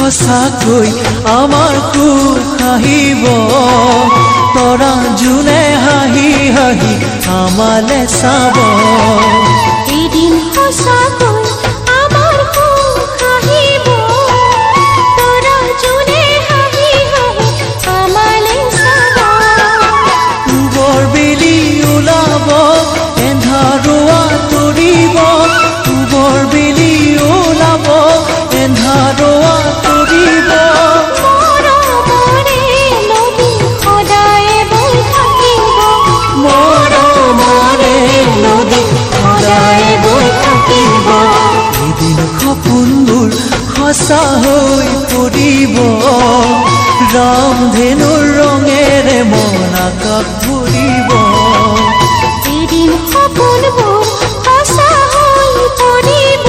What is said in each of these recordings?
সঁচাকৈ আমাৰ সুখ আহিব তৰা জোনে হাঁহি হাঁহি আমালে চাব এদিন সঁচাকৈ আমাৰ সুখ আহিব তৰা জোনে হাঁহি হাঁহি আমালে চাব পূবৰ বেলি ওলাব এন্ধাৰুৱা তৰিব পূবৰ বেলি ওলাব এন্ধাৰুৱা তৰিব মৰমৰে নদী সদায় বৈ থাকিব মৰমৰে নদী সদায় বৈ থাকিব এদিন সপোনবোৰ সঁচা হৈ পৰিব ৰামধেনুৰ ৰঙেৰে মন আকাশ ভৰিব এদিন সপোনবোৰ সঁচা হৈ পৰিব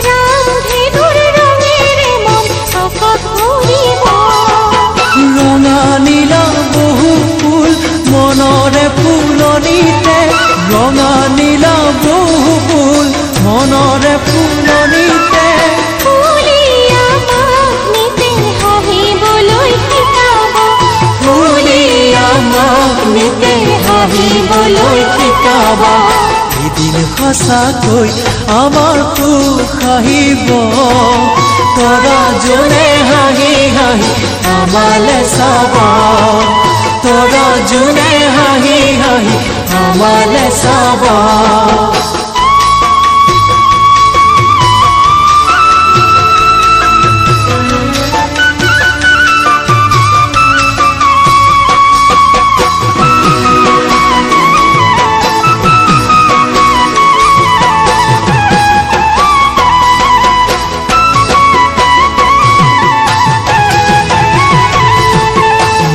ৰামধেনুৰ ৰঙেৰে মন আকাশ ভৰিব ৰঙা নীলা বহু ফুল মনৰে ফুলনিতে ৰঙা নীলা বহু ফুল মনৰে ফুলনিতে ফুলিয়া মাক নিতে হাঁহিবলৈ শিকাব ফুলিয়া মাক নিতে হাঁহিবলৈ শিকাব এদিন সঁচাকৈ আমাৰ সুখ আহিব তৰা জোনে হাঁহি হাঁহি আমালে চাব তৰা জোনে হাঁহি হাঁহি আমালে চাব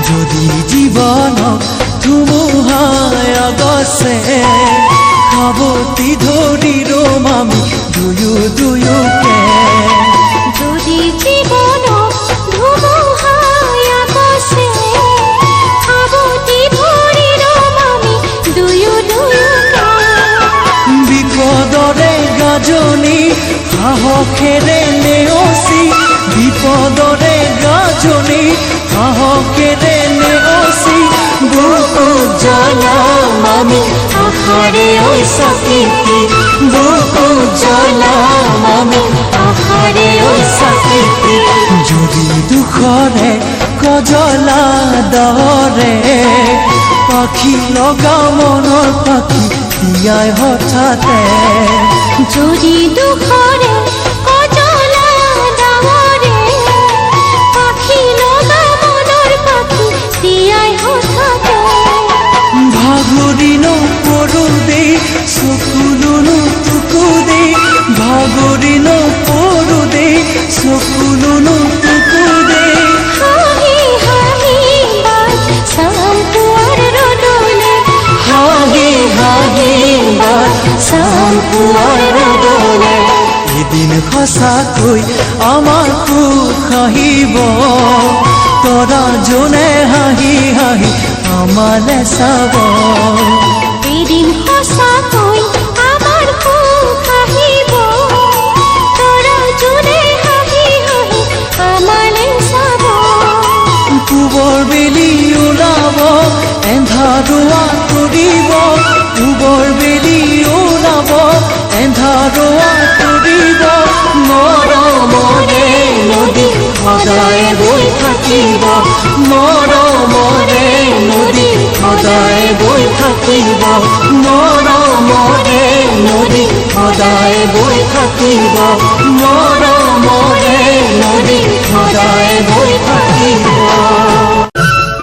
যদি জীৱনক ধুমুহাই আগছে খাবতি ধৰি ৰম আমি দুয়ো দুয়োকে যদি জীৱনক ধুমুহাই আগছে সাৱটি ধৰি ৰম আমি দুয়ো দুয়োকে বিপদৰে গাজনি সাহসেৰে নেওচি বিপদৰে গাজনি সাহসেৰে নেওচি বুকু জ্বলাম আমি আশাৰে ঐ চাকিতি বুকু জ্বলাম আমি আশাৰে ঐ চাকিতি যদি দুখৰে কজলা দৰে পাখি লগা মনৰ পাখি তিয়াই হঠাতে যদি দুখৰে কজলা ডাৱৰে পাখি লগা মনৰ পাখি তিয়াই হঠাতে ভাগৰি নপৰো দেই চকুলোনো টুকু দেই ভাগৰি নপৰো দেই চকুলোনো টুকু দেই হাঁহি হাঁহি বাট চাম পুৱাৰ ৰ'দলে হাঁহি হাঁহি বাট চাম পুৱাৰ ৰ'দলে এদিন সঁচাকৈ আমাৰ সুখ আহিব তৰা জোনে হাঁহি হাঁহি আমালে চাব এদিন সঁচাকৈ আমাৰ সুখ আহিব তৰা জোনে হাঁহি হাঁহি আমালে চাব পূবৰ বেলি ওলাব এন্ধাৰুৱা তৰিব পূবৰ বেলি ওলাব এন্ধাৰুৱা তৰিব মৰমৰে নদী সদায় বৈ থাকিব মৰমৰে নদী সদায় বৈ থাকিব মৰমৰে নদী সদায় বৈ থাকিব মৰমৰে নদী সদায় বৈ থাকিব